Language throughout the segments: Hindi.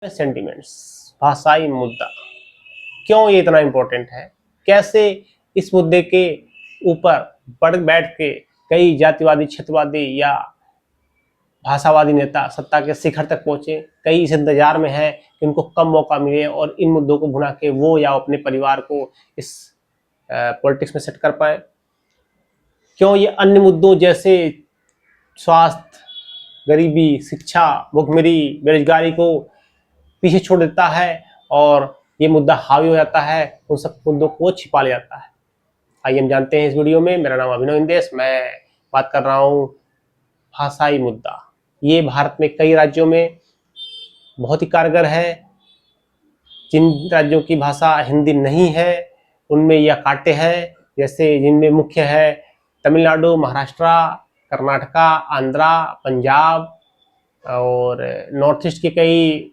सेंटिमेंट्स, भाषाई मुद्दा क्यों ये इतना इम्पोर्टेंट है, कैसे इस मुद्दे के ऊपर बढ़ बैठ के कई जातिवादी, क्षेत्रवादी या भाषावादी नेता सत्ता के शिखर तक पहुंचे। कई इस इंतजार में हैं कि उनको कम मौका मिले और इन मुद्दों को भुना के वो या अपने परिवार को इस पॉलिटिक्स में सेट कर पाए। क्यों ये अन्य मुद्दों जैसे स्वास्थ्य, गरीबी, शिक्षा, भुखमरी, बेरोजगारी को पीछे छोड़ देता है और ये मुद्दा हावी हो जाता है, उन सब मुद्दों को छिपा ले जाता है। आइए हम जानते हैं इस वीडियो में। मेरा नाम अभिनव इंदेश, मैं बात कर रहा हूँ भाषाई मुद्दा। ये भारत में कई राज्यों में बहुत ही कारगर है। जिन राज्यों की भाषा हिंदी नहीं है उनमें यह कांटे हैं, जैसे जिनमें मुख्य है तमिलनाडु, महाराष्ट्र, कर्नाटका, आंध्रा, पंजाब और नॉर्थ ईस्ट के कई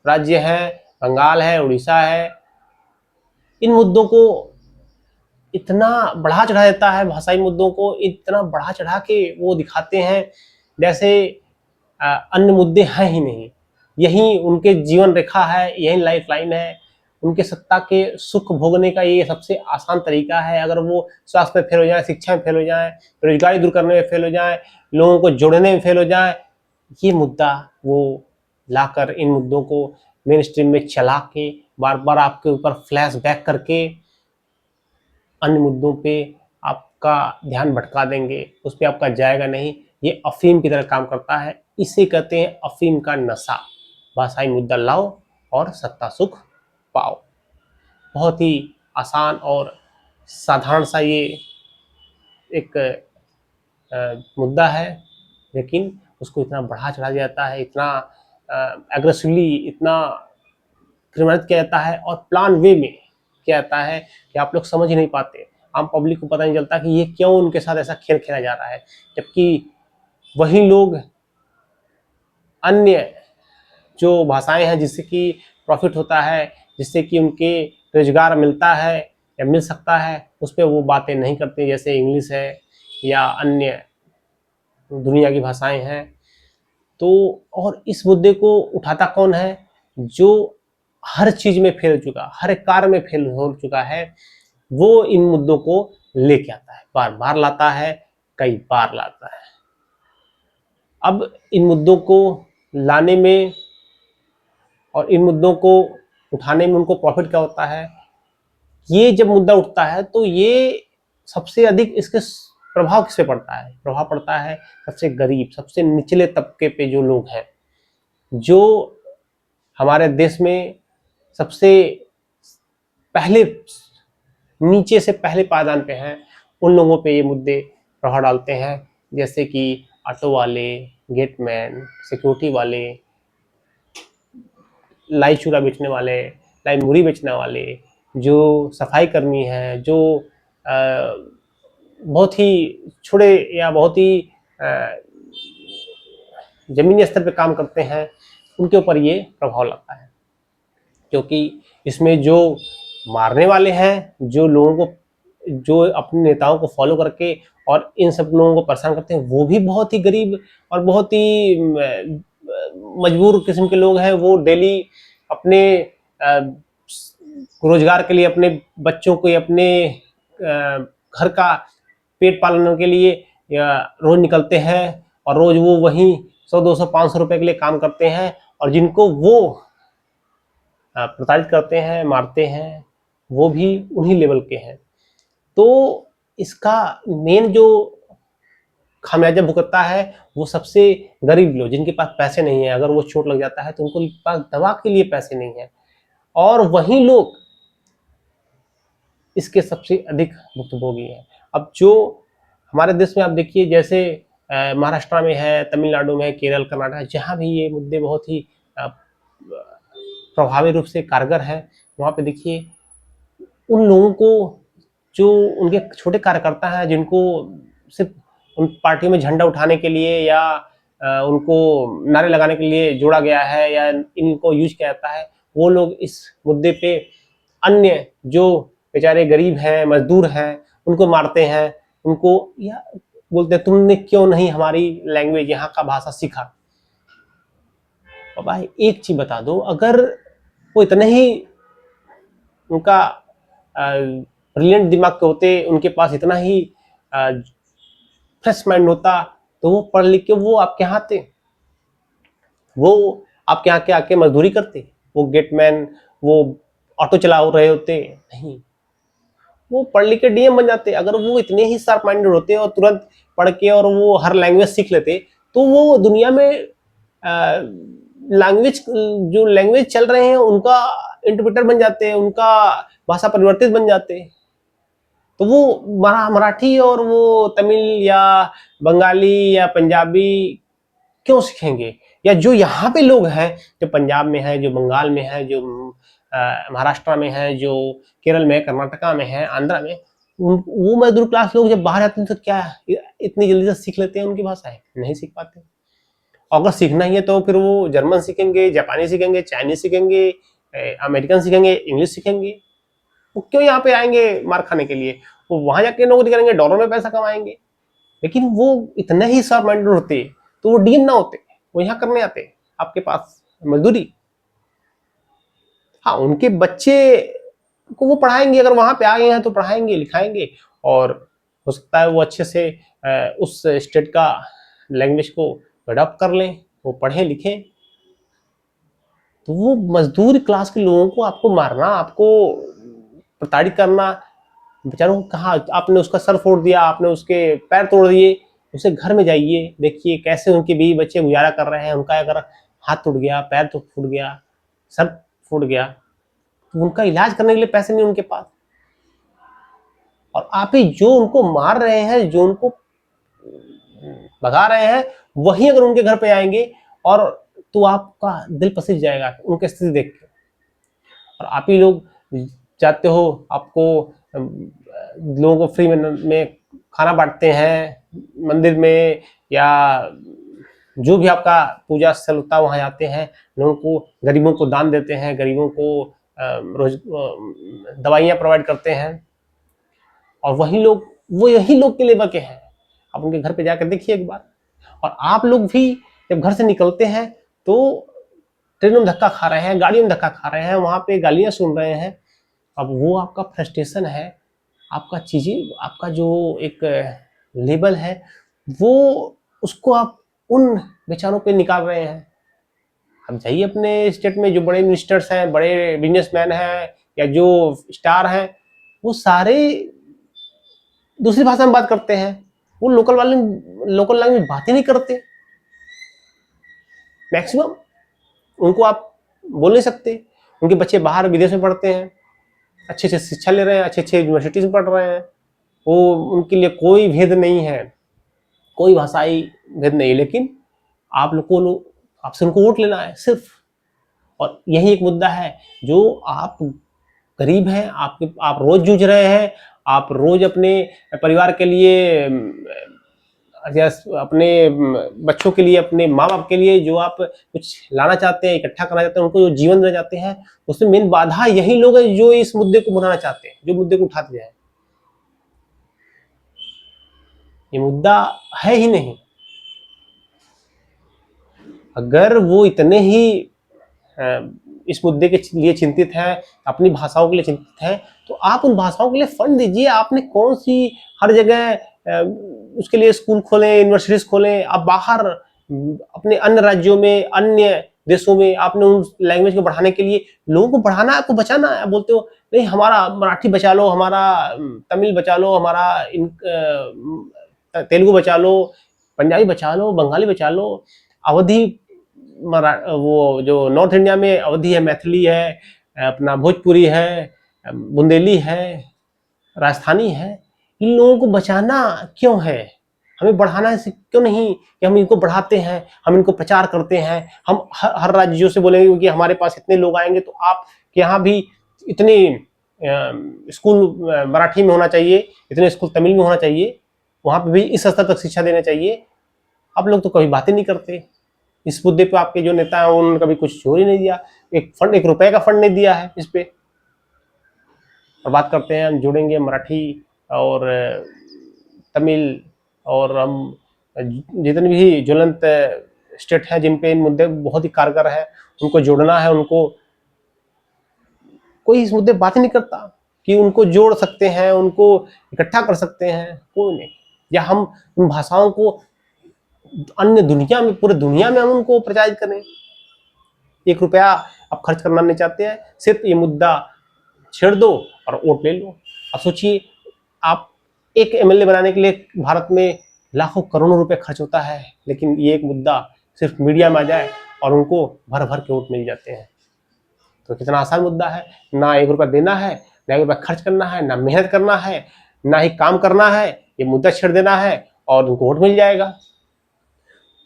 राज्य हैं, बंगाल है, उड़ीसा है। इन मुद्दों को इतना बढ़ा चढ़ा देता है, भाषाई मुद्दों को इतना बढ़ा चढ़ा के वो दिखाते हैं जैसे अन्य मुद्दे हैं ही नहीं। यही उनके जीवन रेखा है, यही लाइफ लाइन है। उनके सत्ता के सुख भोगने का ये सबसे आसान तरीका है। अगर वो स्वास्थ्य में फेल हो जाए, शिक्षा में फेल हो जाए, बेरोजगारी दूर करने में फेल हो जाए, लोगों को जोड़ने में फेल हो जाए, ये मुद्दा वो लाकर इन मुद्दों को मेन स्ट्रीम में चला के बार बार आपके ऊपर फ्लैश बैक करके अन्य मुद्दों पे आपका ध्यान भटका देंगे, उस पर आपका जाएगा नहीं। ये अफीम की तरह काम करता है। इसे कहते हैं अफीम का नशा। भाषाई मुद्दा लाओ और सत्ता सुख पाओ। बहुत ही आसान और साधारण सा ये एक मुद्दा है, लेकिन उसको इतना बढ़ा चढ़ा दिया जाता है, इतना एग्रेसिवली, इतना क्रिमिनल किया जाता है और प्लान वे में किया जाता है कि आप लोग समझ ही नहीं पाते। आम पब्लिक को पता नहीं चलता कि ये क्यों उनके साथ ऐसा खेल खेला जा रहा है, जबकि वही लोग अन्य जो भाषाएं हैं जिससे कि प्रॉफिट होता है, जिससे कि उनके रोजगार मिलता है या मिल सकता है, उस पर वो बातें नहीं करते, जैसे इंग्लिश है या अन्य दुनिया की भाषाएं हैं। तो और इस मुद्दे को उठाता कौन है? जो हर चीज में फेल चुका, हर एक कार्य में फेल हो चुका है, वो इन मुद्दों को लेके आता है, बार बार लाता है, कई बार लाता है। अब इन मुद्दों को लाने में और इन मुद्दों को उठाने में उनको प्रॉफिट क्या होता है? ये जब मुद्दा उठता है तो ये सबसे अधिक इसके प्रभाव किस पे पड़ता है? प्रभाव पड़ता है सबसे गरीब, सबसे निचले तबके पे जो लोग हैं, जो हमारे देश में सबसे पहले नीचे से पहले पायदान पे हैं, उन लोगों पे ये मुद्दे प्रभाव डालते हैं। जैसे कि ऑटो वाले, गेटमैन, सिक्योरिटी वाले, लाई चूरा बेचने वाले, लाई मुरी बेचने वाले, जो सफाई कर्मी हैं, जो बहुत ही छोटे या बहुत ही जमीनी स्तर पे काम करते हैं, उनके ऊपर ये प्रभाव लगता है। क्योंकि इसमें जो मारने वाले हैं, जो लोगों को, जो अपने नेताओं को फॉलो करके और इन सब लोगों को परेशान करते हैं, वो भी बहुत ही गरीब और बहुत ही मजबूर किस्म के लोग हैं। वो डेली अपने रोजगार के लिए, अपने बच्चों को, अपने घर का पेट पालने के लिए रोज निकलते हैं और रोज वो वहीं 100, 200, 500 रुपए के लिए काम करते हैं, और जिनको वो प्रताड़ित करते हैं, मारते हैं, वो भी उन्हीं लेवल के हैं। तो इसका मेन जो खामियाजा भुगतता है वो सबसे गरीब लोग, जिनके पास पैसे नहीं है। अगर वो चोट लग जाता है तो उनको पास दवा के लिए पैसे नहीं है, और वही लोग इसके सबसे अधिक भुक्तभोगी हैं। अब जो हमारे देश में आप देखिए, जैसे महाराष्ट्र में है, तमिलनाडु में, केरल, कर्नाटक, जहाँ भी ये मुद्दे बहुत ही प्रभावी रूप से कारगर है, वहाँ पे देखिए उन लोगों को, जो उनके छोटे कार्यकर्ता हैं, जिनको सिर्फ उन पार्टियों में झंडा उठाने के लिए या उनको नारे लगाने के लिए जोड़ा गया है या इनको यूज किया जाता है, वो लोग इस मुद्दे पे अन्य जो बेचारे गरीब हैं, मजदूर हैं, उनको मारते हैं, उनको या बोलते हैं तुमने क्यों नहीं हमारी लैंग्वेज, यहाँ का भाषा सीखा। अब भाई एक चीज बता दो, अगर वो इतने ही उनका ब्रिलियंट दिमाग के होते, उनके पास इतना ही फ्रेश माइंड होता, तो वो पढ़ लिख के वो आपके यहाँ आते, वो आपके यहाँ के आके मजदूरी करते, वो गेटमैन, वो ऑटो चला रहे होते नहीं, वो पढ़ लिख के डीएम बन जाते। अगर वो इतने ही शार्प माइंडेड होते और तुरंत पढ़ के और वो हर लैंग्वेज सीख लेते, तो वो दुनिया में लैंग्वेज, जो लैंग्वेज चल रहे हैं उनका इंटरप्रेटर बन जाते, उनका भाषा परिवर्तित बन जाते। तो वो मराठी और वो तमिल या बंगाली या पंजाबी क्यों सीखेंगे? या जो यहाँ पे लोग हैं, जो पंजाब में है, जो बंगाल में है, जो महाराष्ट्र में है, जो केरल में, कर्नाटका में है, आंध्रा में, वो मजदूर क्लास लोग जब बाहर जाते हैं तो क्या इतनी जल्दी से सीख लेते हैं उनकी भाषाएं? नहीं सीख पाते। अगर सीखना ही है तो फिर वो जर्मन सीखेंगे, जापानी सीखेंगे, चाइनीज सीखेंगे, अमेरिकन सीखेंगे, इंग्लिश सीखेंगे। वो क्यों यहाँ पे आएंगे मार खाने के लिए? वो वहां जाके नौकरी करेंगे, डॉलर में पैसा कमाएंगे। लेकिन वो इतने ही शार्प माइंडेड होते तो वो डीएम ना होते, वो यहाँ करने आते आपके पास मजदूरी। हाँ, उनके बच्चे को वो पढ़ाएंगे, अगर वहां पे आ गए हैं तो पढ़ाएंगे लिखाएंगे, और हो सकता है वो अच्छे से उस स्टेट का लैंग्वेज को अडॉप्ट कर लें, वो पढ़े लिखें। तो वो मजदूर क्लास के लोगों को आपको मारना, आपको प्रताड़ित करना, बेचारों को कहा, आपने उसका सर फोड़ दिया, आपने उसके पैर तोड़ दिए, उसे घर में जाइए, देखिए कैसे उनके बीवी बच्चे गुजारा कर रहे हैं। उनका अगर हाथ टूट गया, पैर तो फूट गया, सर फूट गया, तो उनका इलाज करने के लिए पैसे नहीं उनके पास। और आप ही जो उनको मार रहे हैं, जो उनको भगा रहे हैं, वही अगर उनके घर पे आएंगे और तो आपका दिल पसीज जाएगा उनकी स्थिति देख के। और आप ही लोग जाते हो, आपको लोगों को फ्री में खाना बांटते हैं मंदिर में, या जो भी आपका पूजा स्थल होता है वहां जाते हैं, लोगों को, गरीबों को दान देते हैं, गरीबों को रोज दवाइयाँ प्रोवाइड करते हैं। और वही लोग, वो यही लोग के लेबर के हैं। आप उनके घर पे जाकर देखिए एक बार। और आप लोग भी जब घर से निकलते हैं तो ट्रेन में धक्का खा रहे हैं, गाड़ी में धक्का खा रहे हैं, वहां पे गालियां सुन रहे हैं। अब वो आपका फ्रस्ट्रेशन है, आपका चीजें, आपका जो एक लेबल है, वो उसको आप उन बेचारों पे निकाल रहे हैं। अब जाइए अपने स्टेट में, जो बड़े मिनिस्टर्स हैं, बड़े बिजनेसमैन हैं, या जो स्टार हैं, वो सारे दूसरी भाषा में बात करते हैं। वो लोकल लैंग्वेज बात ही नहीं करते मैक्सिमम। उनको आप बोल नहीं सकते। उनके बच्चे बाहर विदेश में पढ़ते हैं, अच्छे से शिक्षा ले रहे हैं, अच्छे अच्छे यूनिवर्सिटीज में पढ़ रहे हैं, वो उनके लिए कोई भेद नहीं है, कोई भाषाई भेद नहीं। लेकिन आप लोग को आपसे उनको वोट लेना है सिर्फ। और यही एक मुद्दा है, जो आप गरीब हैं, आप रोज जूझ रहे हैं, आप रोज अपने परिवार के लिए या अपने बच्चों के लिए, अपने माँ बाप के लिए जो आप कुछ लाना चाहते हैं, इकट्ठा करना चाहते हैं, उनको जो जीवन देना चाहते हैं, उसमें मेन बाधा यही लोग हैं जो इस मुद्दे को बनाना चाहते हैं, जो मुद्दे को उठाते जाए। ये मुद्दा है ही नहीं। अगर वो इतने ही इस मुद्दे के लिए चिंतित हैं, अपनी भाषाओं के लिए चिंतित हैं, तो आप उन भाषाओं के लिए फंड दीजिए। आपने कौन सी हर जगह उसके लिए स्कूल खोलें, यूनिवर्सिटीज खोलें। आप बाहर अपने अन्य राज्यों में, अन्य देशों में आपने उन लैंग्वेज को बढ़ाने के लिए, लोगों को बढ़ाना है, आपको बचाना है। आप बोलते हो नहीं, हमारा मराठी बचा लो, हमारा तमिल बचा लो, हमारा तेलुगु बचा लो, पंजाबी बचा लो, बंगाली बचा लो, अवधी, वो जो नॉर्थ इंडिया में अवधी है, मैथिली है, अपना भोजपुरी है, बुंदेली है, राजस्थानी है। इन लोगों को बचाना क्यों है? हमें बढ़ाना क्यों नहीं कि हम इनको बढ़ाते हैं, हम इनको प्रचार करते हैं। हम हर राज्यों से बोलेंगे कि हमारे पास इतने लोग आएंगे, तो आप यहाँ भी इतने स्कूल मराठी में होना चाहिए, इतने स्कूल तमिल में होना चाहिए, वहां पे भी इस स्तर तक शिक्षा देना चाहिए। आप लोग तो कभी बातें नहीं करते इस मुद्दे पे। आपके जो नेता हैं उन्होंने कभी कुछ जोर ही नहीं दिया, एक रुपए का फंड नहीं दिया है इस पे। और बात करते हैं हम जोड़ेंगे मराठी और तमिल, और हम जितने भी ज्वलंत स्टेट हैं जिन पे इन मुद्दे बहुत ही कारगर है, उनको जोड़ना है। उनको कोई इस मुद्दे बात ही नहीं करता कि उनको जोड़ सकते हैं, उनको इकट्ठा कर सकते हैं, कोई नहीं। या हम उन भाषाओं को अन्य दुनिया में, पूरे दुनिया में हम उनको प्रचारित करें। 1 रुपया आप खर्च करना नहीं चाहते हैं, सिर्फ ये मुद्दा छेड़ दो और वोट ले लो। अब सोचिए, आप एक एमएलए बनाने के लिए भारत में लाखों करोड़ों रुपए खर्च होता है, लेकिन ये एक मुद्दा सिर्फ मीडिया में आ जाए और उनको भर भर के वोट मिल जाते हैं। तो कितना आसान मुद्दा है, ना 1 रुपया देना है, ना 1 रुपया खर्च करना है, ना मेहनत करना है, ना ही काम करना है, ये मुद्दा छेड़ देना है और उनको वोट मिल जाएगा।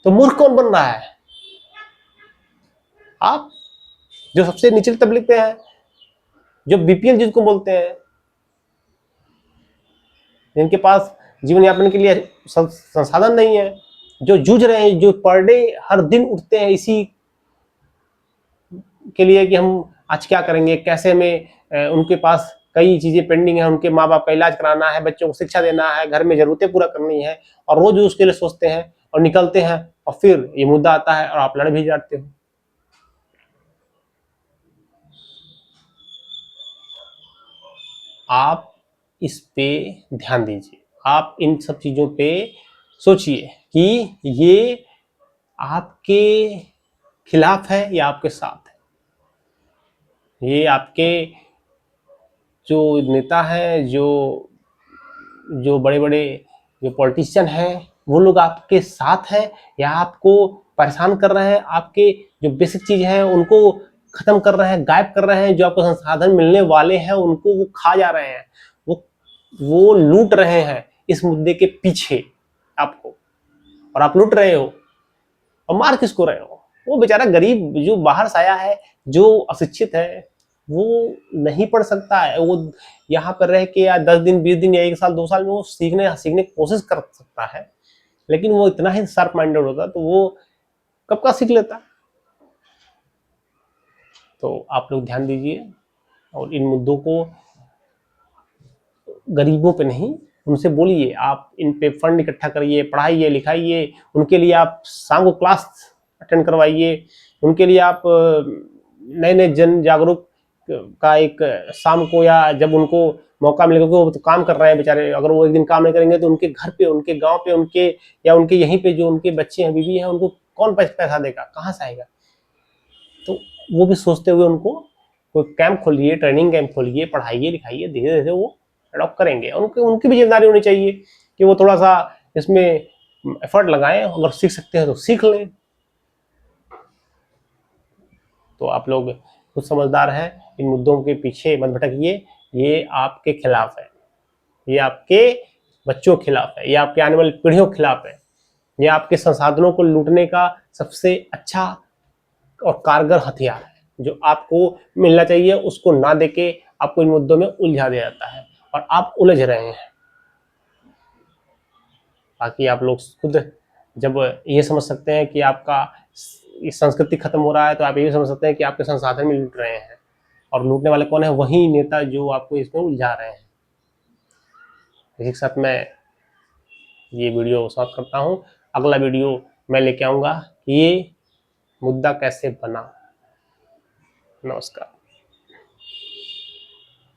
तो मूर्ख कौन बन रहा है? आप, जो सबसे निचले तबके पे हैं, जो बीपीएल जिसको बोलते हैं, जिनके पास जीवन यापन के लिए संसाधन नहीं है, जो जूझ रहे हैं, जो पर डे हर दिन उठते हैं इसी के लिए कि हम आज क्या करेंगे, कैसे में उनके पास कई चीजें पेंडिंग है, उनके माँ बाप का इलाज कराना है, बच्चों को शिक्षा देना है, घर में जरूरतें पूरा करनी है, और रोज उसके लिए सोचते हैं और निकलते हैं, और फिर ये मुद्दा आता है और आप लड़ भी जाते हो। आप इस पे ध्यान दीजिए, आप इन सब चीजों पे सोचिए कि ये आपके खिलाफ है या आपके साथ है। ये आपके जो नेता हैं, जो बड़े बड़े जो पॉलिटिशियन हैं, वो लोग आपके साथ हैं या आपको परेशान कर रहे हैं, आपके जो बेसिक चीज हैं उनको खत्म कर रहे हैं, गायब कर रहे हैं, जो आपको संसाधन मिलने वाले हैं उनको वो खा जा रहे हैं, वो लूट रहे हैं इस मुद्दे के पीछे आपको, और आप लूट रहे हो और मार किसको रहे हो? वो बेचारा गरीब जो बाहर से आया है, जो अशिक्षित है, वो नहीं पढ़ सकता है, वो यहाँ पर रह के या 10 दिन 20 दिन या 1 साल 2 साल में वो सीखने की कोशिश कर सकता है, लेकिन वो इतना ही शार्प माइंडेड होता तो वो कब का सीख लेता। तो आप लोग ध्यान दीजिए और इन मुद्दों को गरीबों पे नहीं, उनसे बोलिए, आप इन पे फंड इकट्ठा करिए, पढ़ाइए लिखाइए, उनके लिए आप शाम को क्लास अटेंड करवाइए, उनके लिए आप नए नए जन जागरूक का एक शाम को, या जब उनको मौका मिलेगा, वो तो काम कर रहे हैं बेचारे, अगर वो एक दिन काम नहीं करेंगे तो उनके घर पे, उनके गांव पे, उनके या उनके यहीं पे जो उनके बच्चे हैं, बीवी हैं, उनको कौन पैसा देगा, कहाँ से आएगा? तो वो भी सोचते हुए उनको कोई कैंप खोलिए, ट्रेनिंग कैंप खोलिए, पढ़ाइए लिखाइए, धीरे धीरे वो अडॉप्ट करेंगे। उनकी भी जिम्मेदारी होनी चाहिए कि वो थोड़ा सा इसमें एफर्ट लगाएं, अगर सीख सकते हैं तो सीख लें। तो आप लोग खुद समझदार हैं, इन मुद्दों के पीछे मत भटकिए, ये आपके खिलाफ है, ये आपके बच्चों के खिलाफ है, ये आपके आने वाली पीढ़ियों के खिलाफ है, ये आपके संसाधनों को लूटने का सबसे अच्छा और कारगर हथियार है, जो आपको मिलना चाहिए उसको ना देके आपको इन मुद्दों में उलझा दिया जाता है और आप उलझ रहे हैं। बाकी आप लोग खुद जब ये समझ सकते हैं कि आपका संस्कृति खत्म हो रहा है, तो आप ये समझ सकते हैं कि आपके संसाधन में लूट रहे हैं, और लूटने वाले कौन है? वही नेता जो आपको इसमें उलझा रहे हैं। इसी के साथ मैं ये वीडियो समाप्त करता हूँ। अगला वीडियो मैं लेके आऊँगा कि ये मुद्दा कैसे बना। नमस्कार।